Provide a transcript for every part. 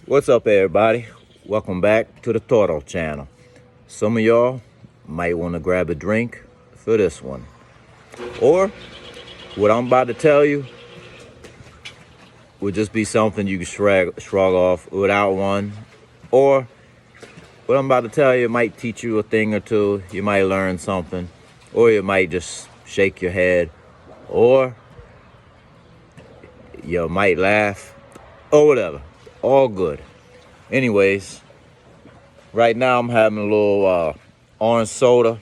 What's up, everybody? Welcome back to the Toro channel. Some of y'all might want to grab a drink for this one. Or what I'm about to tell you would just be something you can shrug off without one. Or what I'm about to tell you might teach you a thing or two. You might learn something. Or you might just shake your head. Or you might laugh. Or whatever. All good. Anyways, right now I'm having a little orange soda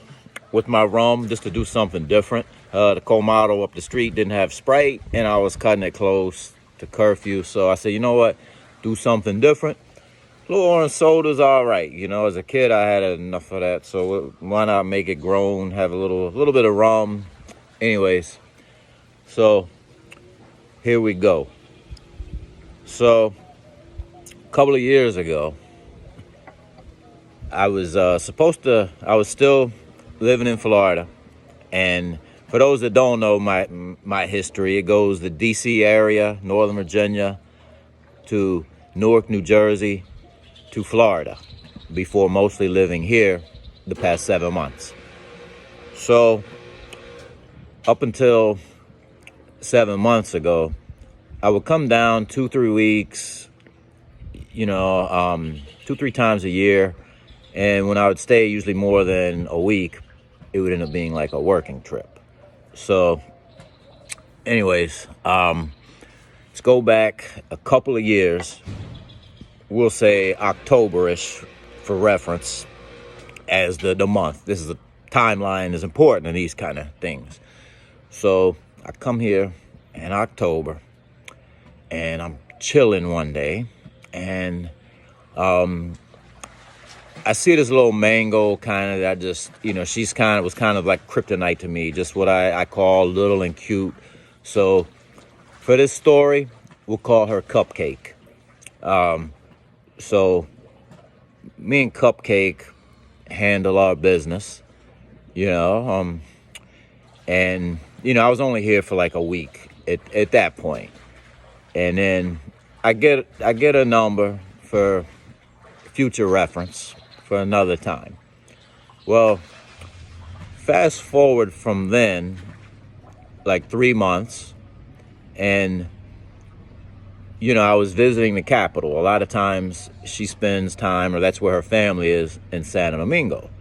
with my rum just to do something different. The co-model up the street didn't have Sprite, and I was cutting it close to curfew. So I said, you know what? Do something different. A little orange soda's all right. You know, as a kid, I had enough of that. So why not make it grown, have a little bit of rum. Anyways, so here we go. So a couple of years ago, I was still living in Florida. And for those that don't know my history, it goes the D.C. area, Northern Virginia, to Newark, New Jersey, to Florida, before mostly living here the past 7 months. So up until 7 months ago, I would come down 2-3 weeks, 2-3 times a year. And when I would stay usually more than a week, it would end up being like a working trip. So anyways, let's go back a couple of years. We'll say October-ish for reference as the month. This is the timeline is important in these kind of things. So I come here in October and I'm chilling one day, and I see this little mango kind of that just, she's was kind of like kryptonite to me, just what I call little and cute. So for this story, we'll call her Cupcake. So me and Cupcake handle our business, and, I was only here for like a week at that point. And then I get a number for future reference for another time. Well, fast forward from then, like 3 months, and I was visiting the capital. A lot of times she spends time, or that's where her family is, in Santo Domingo.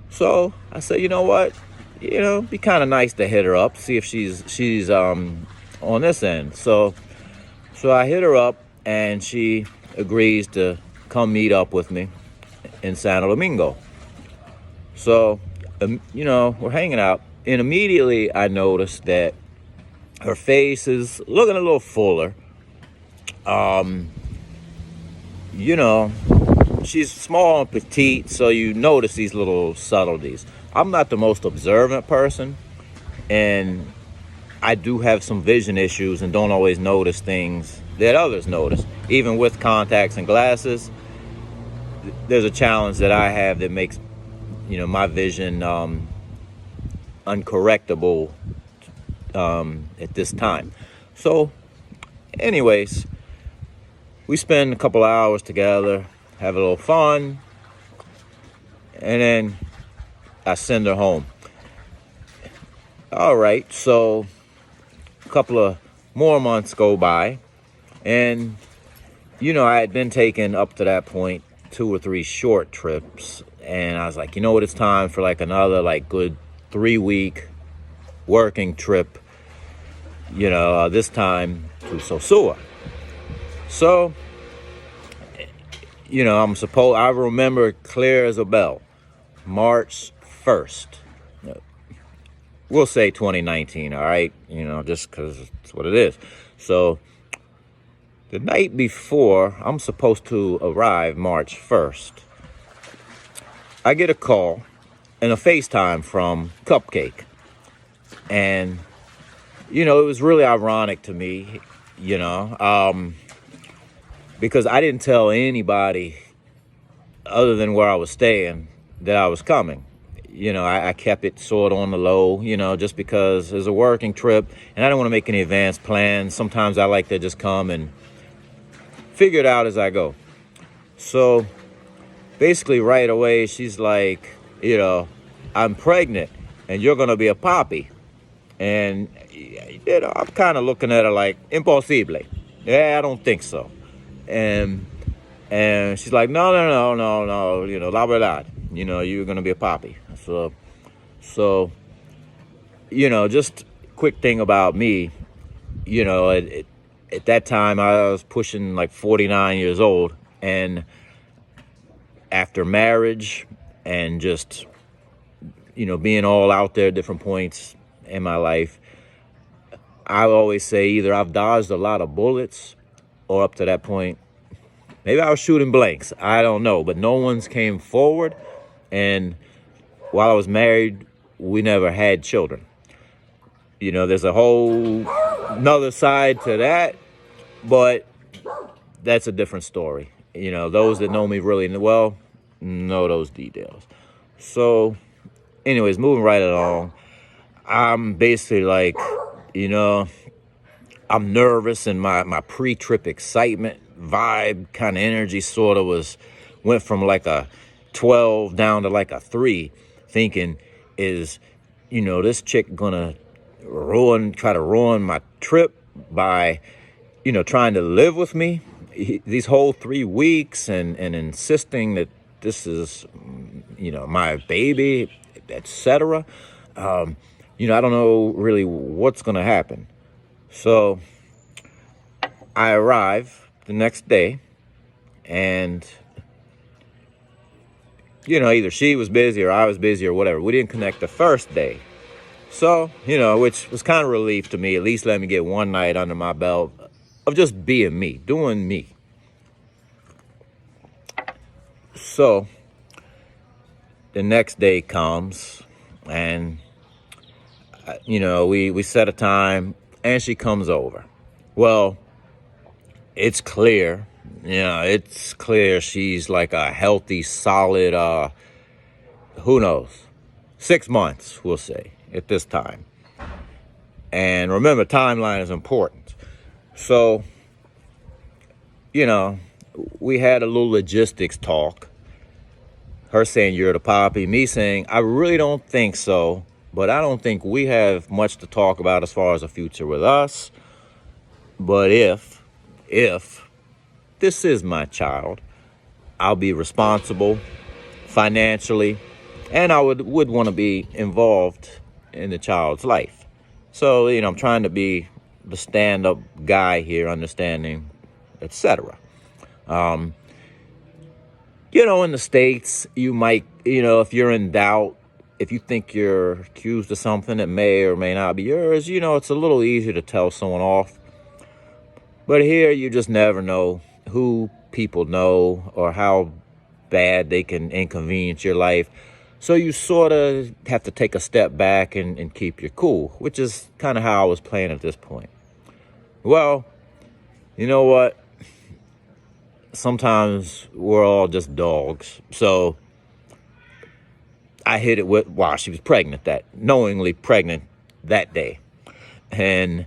So I said, you know what? Be kind of nice to hit her up, see if she's on this end. So I hit her up, and she agrees to come meet up with me in Santo Domingo. So, we're hanging out, and immediately I noticed that her face is looking a little fuller. She's small and petite, so you notice these little subtleties. I'm not the most observant person, and I do have some vision issues and don't always notice things that others notice. Even with contacts and glasses, there's a challenge that I have that makes, my vision uncorrectable at this time. So, anyways, we spend a couple hours together, have a little fun, and then I send her home. All right, so a couple of more months go by, and I had been taking up to that point 2 or 3 short trips, and I was like, you know what, it's time for like another good 3-week working trip, this time to Sosua. So I remember clear as a bell, March 1st. We'll say 2019, all right? Just because it's what it is. So the night before I'm supposed to arrive, March 1st, I get a call and a FaceTime from Cupcake. And, it was really ironic to me, because I didn't tell anybody other than where I was staying that I was coming. I kept it sort of on the low, just because it's a working trip and I don't want to make any advanced plans. Sometimes I like to just come and figure it out as I go. So basically right away, she's like, I'm pregnant and you're going to be a poppy. And, I'm kind of looking at her like, impossible. Yeah, I don't think so. And she's like, no, la verdad. You're going to be a poppy. So, just quick thing about me, at that time I was pushing like 49 years old. And after marriage and just, being all out there at different points in my life, I always say either I've dodged a lot of bullets or up to that point, maybe I was shooting blanks. I don't know, but no one's came forward. And while I was married, we never had children. There's a whole another side to that, but that's a different story. Those that know me really well know those details. So, anyways, moving right along, I'm basically like, I'm nervous, and my pre-trip excitement vibe kind of energy sort of went from like a 12 down to like a 3, thinking, is, this chick gonna try to ruin my trip by, trying to live with me these whole 3 weeks and insisting that this is, my baby, etc. I don't know really what's gonna happen. So I arrive the next day, and either she was busy or I was busy or whatever. We didn't connect the first day. So, which was kind of relief to me. At least let me get one night under my belt of just being me, doing me. So the next day comes, and we set a time, and she comes over. Well, it's clear, she's like a healthy, solid, who knows, 6 months, we'll say, at this time. And remember, timeline is important. So, we had a little logistics talk. Her saying, you're the poppy. Me saying, I really don't think so. But I don't think we have much to talk about as far as a future with us. But if this is my child, I'll be responsible financially, and I would want to be involved in the child's life. So, I'm trying to be the stand-up guy here, understanding, etc. In the States, you might, if you're in doubt, if you think you're accused of something that may or may not be yours, it's a little easier to tell someone off. But here, you just never know who people know or how bad they can inconvenience your life. So you sort of have to take a step back and keep your cool, which is kind of how I was playing at this point. Well, you know what? Sometimes we're all just dogs. So I hit it with, wow, she was knowingly pregnant that day. And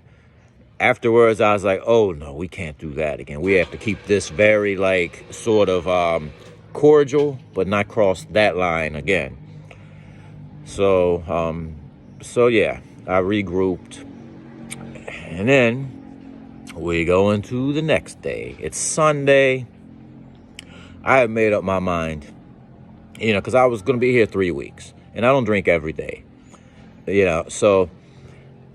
afterwards, I was like, oh, no, we can't do that again. We have to keep this very, sort of cordial, but not cross that line again. So, yeah, I regrouped. And then we go into the next day. It's Sunday. I had made up my mind, because I was going to be here 3 weeks. And I don't drink every day. So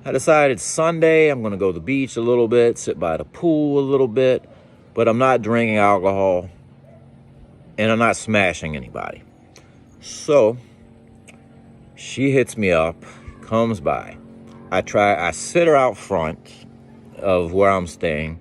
I decided Sunday I'm going to go to the beach a little bit, sit by the pool a little bit, but I'm not drinking alcohol, and I'm not smashing anybody. So she hits me up, comes by. I sit her out front of where I'm staying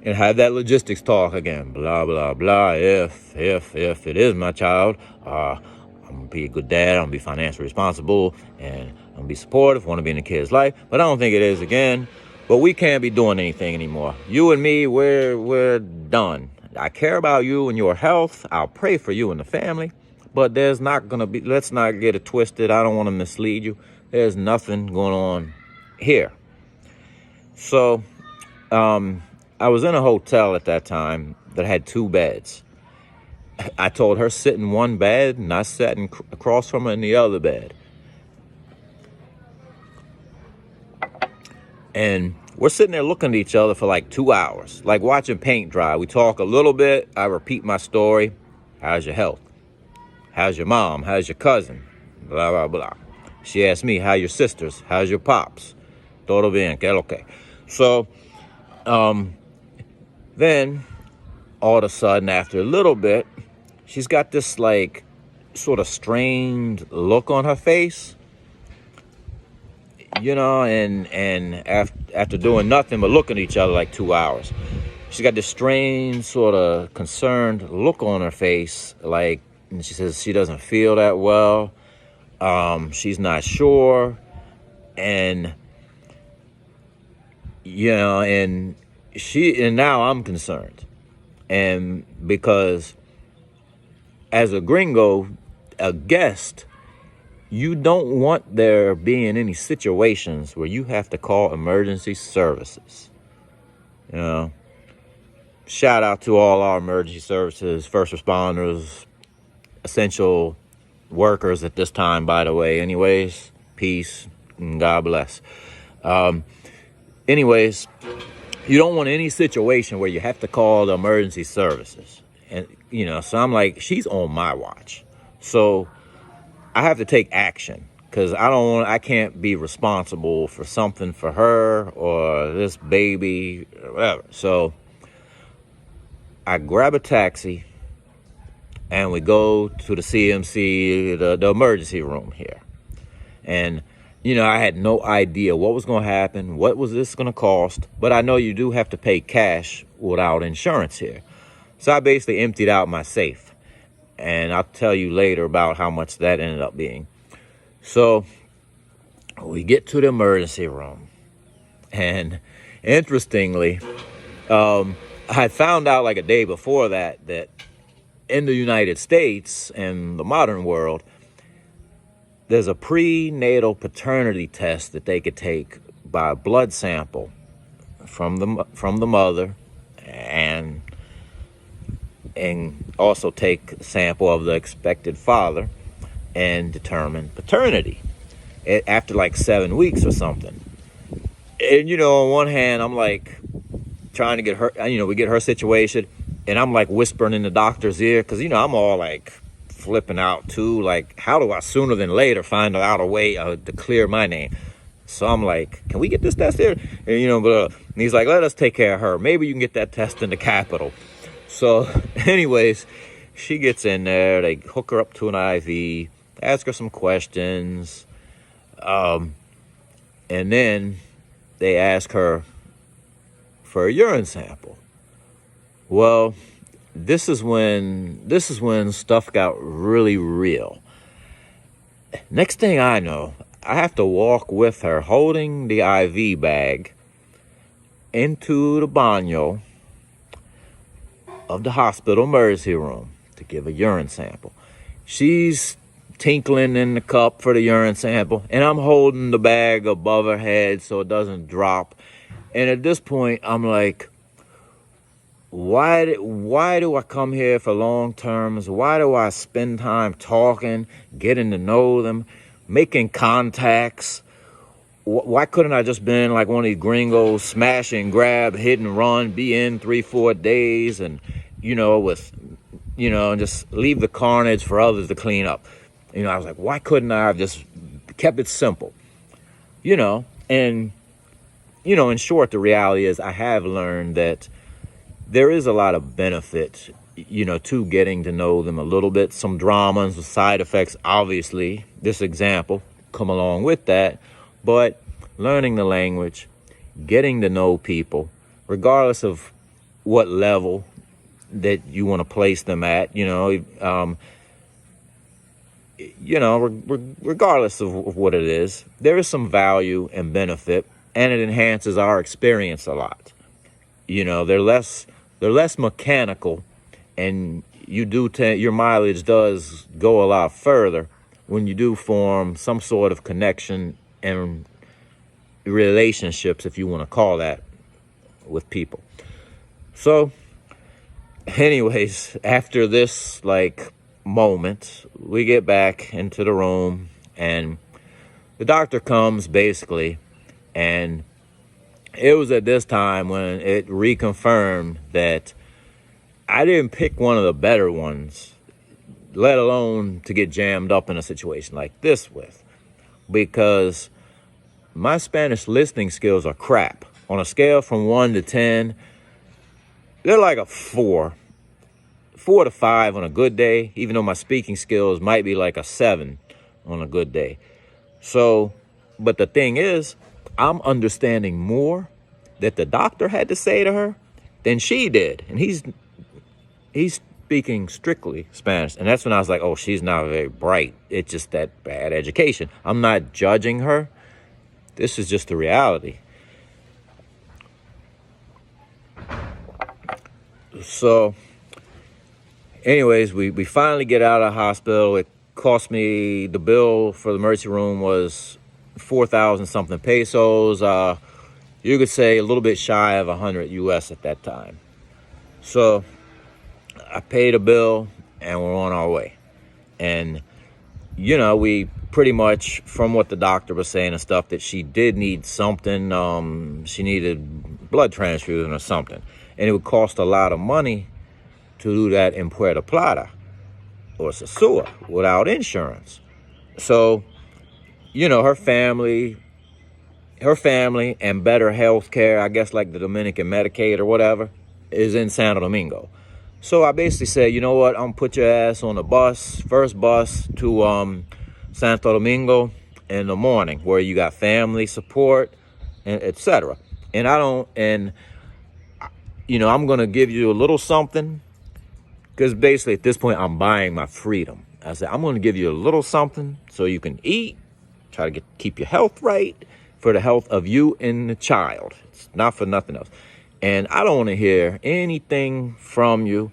and have that logistics talk again. Blah, blah, blah. If it is my child, I'm going to be a good dad. I'm going to be financially responsible, and I'm going to be supportive, want to be in the kid's life. But I don't think it is again. But we can't be doing anything anymore. You and me, we're done. I care about you and your health. I'll pray for you and the family. But there's not going to be, let's not get it twisted. I don't want to mislead you. There's nothing going on here. So, I was in a hotel at that time that had 2 beds. I told her sit in one bed, and I sat across from her in the other bed. And we're sitting there looking at each other for like 2 hours, like watching paint dry. We talk a little bit. I repeat my story. How's your health? How's your mom? How's your cousin? Blah, blah, blah. She asked me, how your sisters? How's your pops? Todo bien, que lo que. So, then all of a sudden, after a little bit, she's got this like sort of strained look on her face, and after doing nothing but looking at each other like 2 hours, she's got this strange sort of concerned look on her face, like, and she says she doesn't feel that well. She's not sure, and and now I'm concerned, and because as a gringo, a guest, you don't want there being any situations where you have to call emergency services. Shout out to all our emergency services, first responders, essential workers at this time, by the way. Anyways, peace and God bless. Anyways, you don't want any situation where you have to call the emergency services. And, so I'm like, she's on my watch. So I have to take action because I can't be responsible for something for her or this baby or whatever. So I grab a taxi and we go to the CMC, the emergency room here. And, I had no idea what was going to happen, what was this going to cost, but I know you do have to pay cash without insurance here. So I basically emptied out my safe, and I'll tell you later about how much that ended up being. So we get to the emergency room, and interestingly, I found out like a day before that in the United States and the modern world, there's a prenatal paternity test that they could take by a blood sample from the mother, and also take a sample of the expected father and determine paternity after like 7 weeks or something. And on one hand, I'm like trying to get her, we get her situation, and I'm like whispering in the doctor's ear because I'm all like flipping out too, like how do I sooner than later find out a way to clear my name? So I'm like, can we get this test here? And and he's like, let us take care of her, maybe you can get that test in the Capitol. So anyways, she gets in there, they hook her up to an IV, ask her some questions, and then they ask her for a urine sample. Well, this is when stuff got really real. Next thing I know, I have to walk with her holding the IV bag into the baño of the hospital emergency room to give a urine sample. She's tinkling in the cup for the urine sample, and I'm holding the bag above her head so it doesn't drop. And at this point, I'm like, why do I come here for long terms? Why do I spend time talking, getting to know them, making contacts? Why couldn't I just been like one of these gringos, smash and grab, hit and run, be in 3-4 days, and and just leave the carnage for others to clean up? I was like, why couldn't I have just kept it simple? And in short, the reality is I have learned that there is a lot of benefit, to getting to know them a little bit. Some dramas, some side effects, obviously, this example, come along with that. But learning the language, getting to know people, regardless of what level that you want to place them at, regardless of what it is, there is some value and benefit, and it enhances our experience a lot. They're less mechanical, and your mileage does go a lot further when you do form some sort of connection and relationships, if you want to call that, with people. So anyways, after this like moment, we get back into the room and the doctor comes basically, and it was at this time when it reconfirmed that I didn't pick one of the better ones, let alone to get jammed up in a situation like this with, because my Spanish listening skills are crap. On a scale from 1 to 10, they're like a 4 to 5 on a good day, even though my speaking skills might be like a 7 on a good day. So, but the thing is, I'm understanding more that the doctor had to say to her than she did. And he's speaking strictly Spanish. And that's when I was like, oh, she's not very bright. It's just that bad education. I'm not judging her. This is just the reality. So, anyways, we finally get out of the hospital. It cost me, the bill for the emergency room was 4,000 something pesos. You could say a little bit shy of 100 US at that time. So I paid a bill and we're on our way. And, you know, we pretty much, from what the doctor was saying and stuff, that she did need something. She needed blood transfusion or something. And it would cost a lot of money to do that in Puerto Plata or Sosua without insurance. So, you know, her family and better health care, I guess like the Dominican Medicaid or whatever, is in Santo Domingo. So I basically said, you know what, I'm gonna put your ass on the bus, first bus to Santo Domingo in the morning, where you got family support and etc. And you know, I'm gonna give you a little something, because basically at this point I'm buying my freedom. I said, I'm gonna give you a little something so you can eat, try to keep your health right, for the health of you and the child. It's not for nothing else. And I don't want to hear anything from you.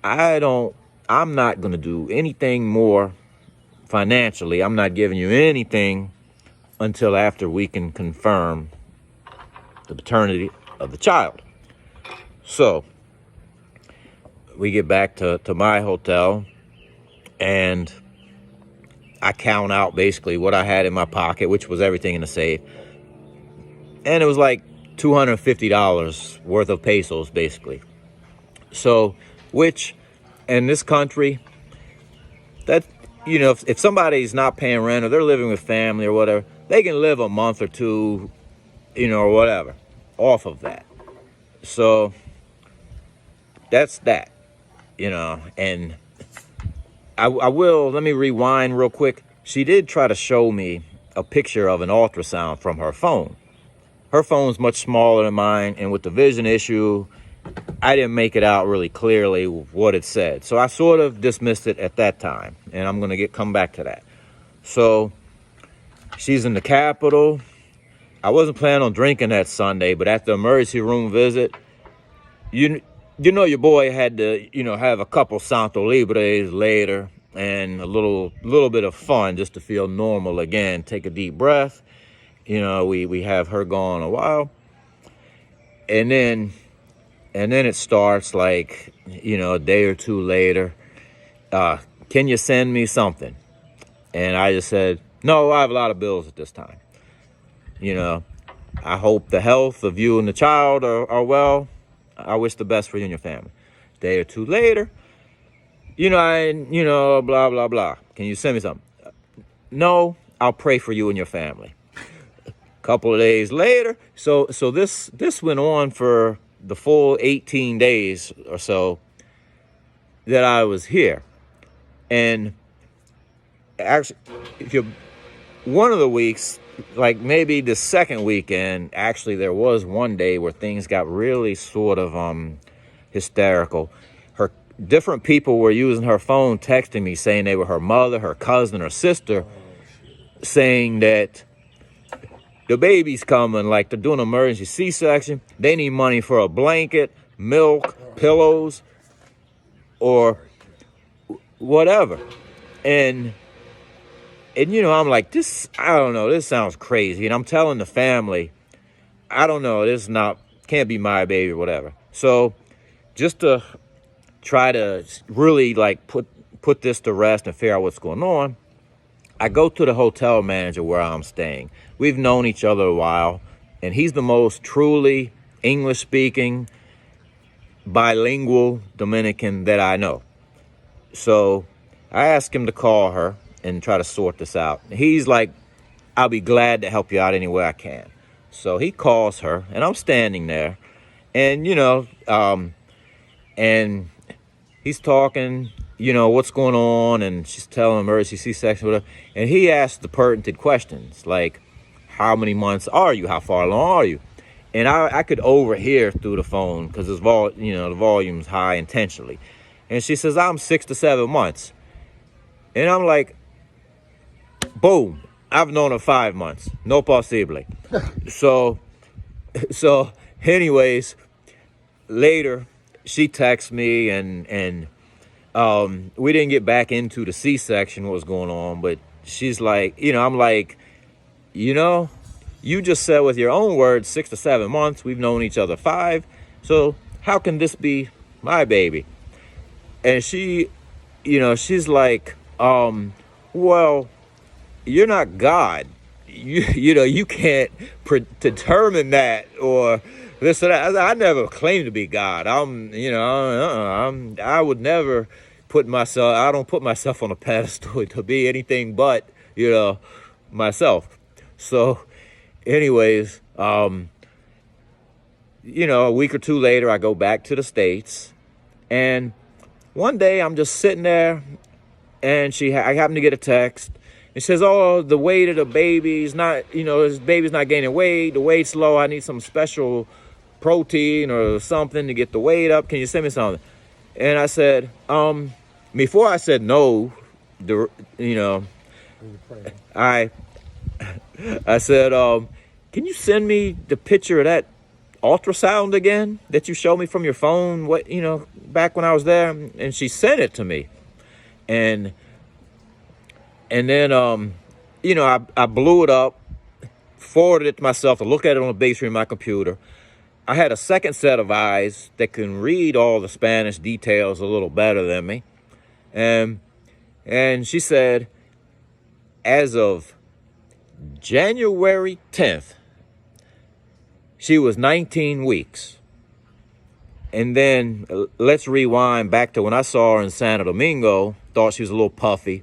I'm not going to do anything more financially. I'm not giving you anything until after we can confirm the paternity of the child. So we get back to my hotel, and I count out basically what I had in my pocket, which was everything in the safe. And it was like $250 worth of pesos, basically. So, which in this country, that, you know, if somebody's not paying rent or they're living with family or whatever, they can live a month or two, you know, or whatever, off of that. So that's that, you know. And I will, let me rewind real quick. She did try to show me a picture of an ultrasound from her phone. Her phone's much smaller than mine, and with the vision issue, I didn't make it out really clearly what it said. So I sort of dismissed it at that time, and I'm going to come back to that. So she's in the Capitol. I wasn't planning on drinking that Sunday, but at the emergency room visit, you know your boy had to, you know, have a couple Santo Libres later and a little bit of fun just to feel normal again. Take a deep breath. You know, we have her gone a while. And then it starts like, you know, a day or two later. Can you send me something? And I just said, no, I have a lot of bills at this time. You know, I hope the health of you and the child are well. I wish the best for you and your family. A day or two later, you know, blah, blah, blah. Can you send me something? No, I'll pray for you and your family. Couple of days later, so this went on for the full 18 days or so that I was here. And actually, if you're one of the weeks, like maybe the second weekend, actually there was one day where things got really sort of hysterical. Her different people were using her phone, texting me, saying they were her mother, her cousin, her sister, saying that the baby's coming, like they're doing an emergency C-section. They need money for a blanket, milk, pillows, or whatever. And you know, I'm like, I don't know, this sounds crazy. And I'm telling the family, I don't know, can't be my baby or whatever. So just to try to really like put this to rest and figure out what's going on, I go to the hotel manager where I'm staying. We've known each other a while, and he's the most truly English-speaking, bilingual Dominican that I know. So I asked him to call her and try to sort this out. He's like, I'll be glad to help you out any way I can. So he calls her, and I'm standing there, and, and he's talking, what's going on, and she's telling him emergency C-section, whatever. And he asked the pertinent questions, like, how many months are you? How far along are you? And I could overhear through the phone because the volume's high intentionally. And she says, I'm 6 to 7 months. And I'm like, boom, I've known her 5 months. No possible. So anyways, later, she texts me and we didn't get back into the C-section, what was going on, but she's like, I'm like, you just said with your own words, 6 to 7 months, we've known each other 5. So how can this be my baby? And she, she's like, well, you're not God. You can't determine that or this or that. I never claim to be God. I would never I don't put myself on a pedestal to be anything but, myself. So anyways, a week or two later, I go back to the States, and one day I'm just sitting there, and I happen to get a text. It says, oh, the weight of the baby's not, this baby's not gaining weight. The weight's low. I need some special protein or something to get the weight up. Can you send me something? And I said, before I said no, I said, can you send me the picture of that ultrasound again that you showed me from your phone, back when I was there? And she sent it to me. And then, I blew it up, forwarded it to myself to look at it on the big screen of my computer. I had a second set of eyes that can read all the Spanish details a little better than me. And she said, as of January 10th, she was 19 weeks. And then let's rewind back to when I saw her in Santo Domingo. Thought she was a little puffy.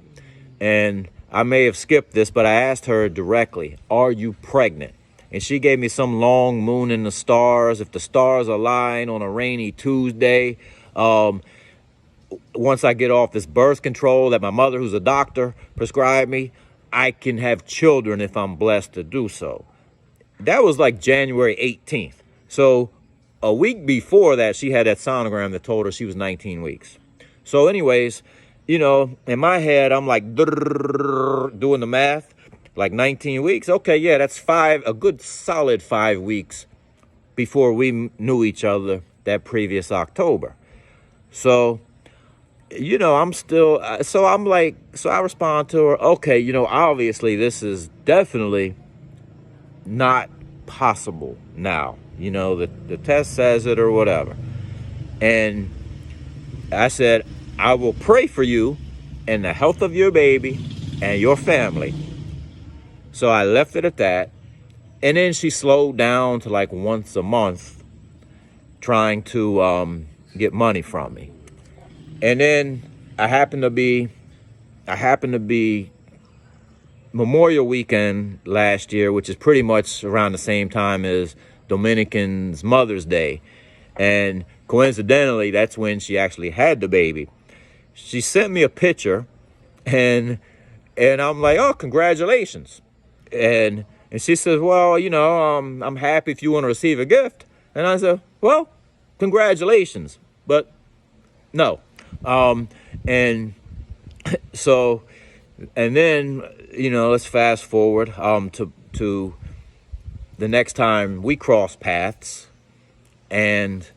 And I may have skipped this, but I asked her directly, are you pregnant? And she gave me some long moon in the stars. If the stars align on a rainy Tuesday, once I get off this birth control that my mother, who's a doctor, prescribed me, I can have children if I'm blessed to do so. That was like January 18th. So a week before that, she had that sonogram that told her she was 19 weeks. So anyways, in my head, I'm like doing the math, like 19 weeks. Okay, yeah, that's a good solid 5 weeks before we knew each other that previous October. So, I'm still, so I respond to her, okay, obviously this is definitely not possible now. The test says it or whatever. And I said, I will pray for you and the health of your baby and your family. So I left it at that. And then she slowed down to like once a month trying to get money from me. And then I happened to be Memorial Weekend last year, which is pretty much around the same time as Dominican's Mother's Day. And coincidentally, that's when she actually had the baby. She sent me a picture, and I'm like, oh, congratulations. And she says, well, I'm happy if you want to receive a gift. And I said, well, congratulations, but no. And so, and then, let's fast forward to the next time we cross paths, and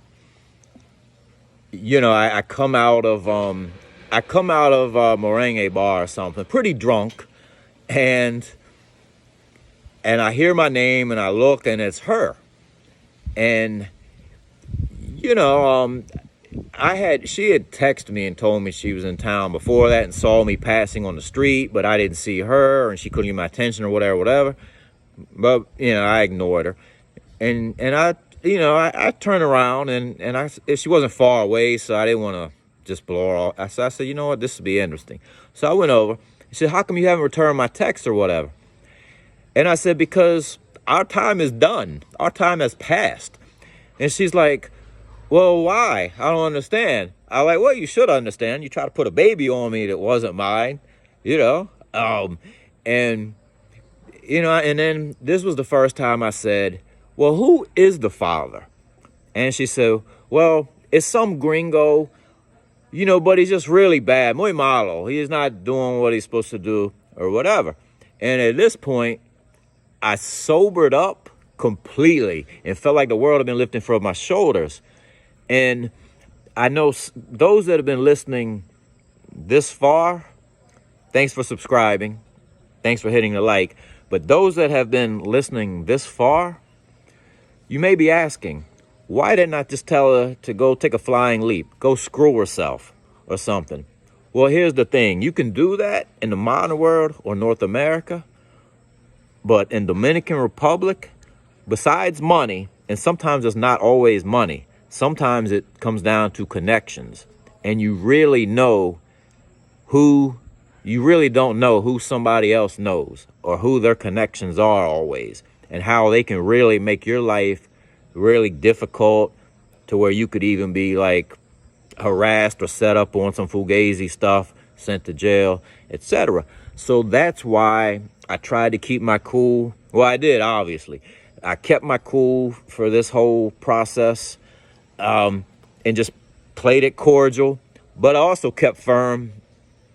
I come out of a merengue bar or something, pretty drunk, and I hear my name, and I look, and it's her. And she had texted me and told me she was in town before that and saw me passing on the street, but I didn't see her and she couldn't get my attention or whatever. But, I ignored her. And I turned around and she wasn't far away, so I didn't want to just blow her off. I said, you know what, this would be interesting. So I went over. She said, how come you haven't returned my text or whatever? And I said, because our time is done. Our time has passed. And she's like, well, why? I don't understand. I'm like, well, you should understand. You tried to put a baby on me that wasn't mine, and, and then this was the first time I said, well, who is the father? And she said, well, it's some gringo, but he's just really bad. Muy malo. He's not doing what he's supposed to do or whatever. And at this point, I sobered up completely and felt like the world had been lifting from my shoulders. And I know those that have been listening this far, thanks for subscribing. Thanks for hitting the like. But those that have been listening this far, you may be asking, why didn't I just tell her to go take a flying leap, go screw herself or something? Well, here's the thing. You can do that in the modern world or North America, but in Dominican Republic, besides money, and sometimes it's not always money, sometimes it comes down to connections, and you really don't know who somebody else knows or who their connections are always, and how they can really make your life really difficult to where you could even be like harassed or set up on some fugazi stuff, sent to jail, etc. So that's why I tried to keep my cool. Well, I did, obviously. I kept my cool for this whole process, and just played it cordial, but I also kept firm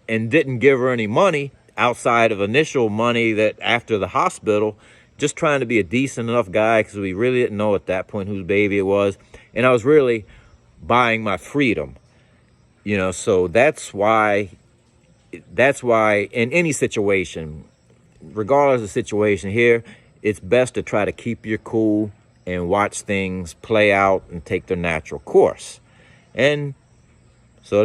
and didn't give her any money outside of initial money that after the hospital, just trying to be a decent enough guy because we really didn't know at that point whose baby it was. And I was really buying my freedom, so that's why in any situation, regardless of the situation here, it's best to try to keep your cool and watch things play out and take their natural course. And so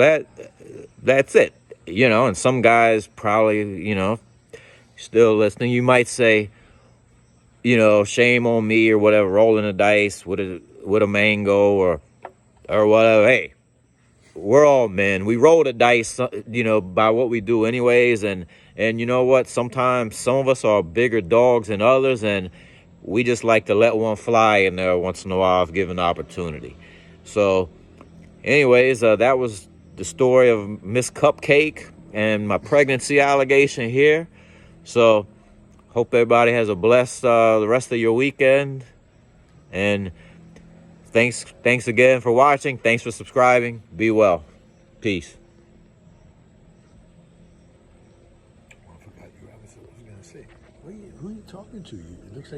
that's it, and some guys probably, still listening, you might say, shame on me or whatever, rolling the dice with a mango or whatever. Hey, we're all men. We roll the dice, by what we do anyways. And you know what? Sometimes some of us are bigger dogs than others, and we just like to let one fly in there once in a while if given the opportunity. So anyways, that was the story of Miss Cupcake and my pregnancy allegation here. So hope everybody has a blessed the rest of your weekend. And thanks again for watching. Thanks for subscribing. Be well. Peace. I forgot what I was going to say. Who are you talking to? It looks like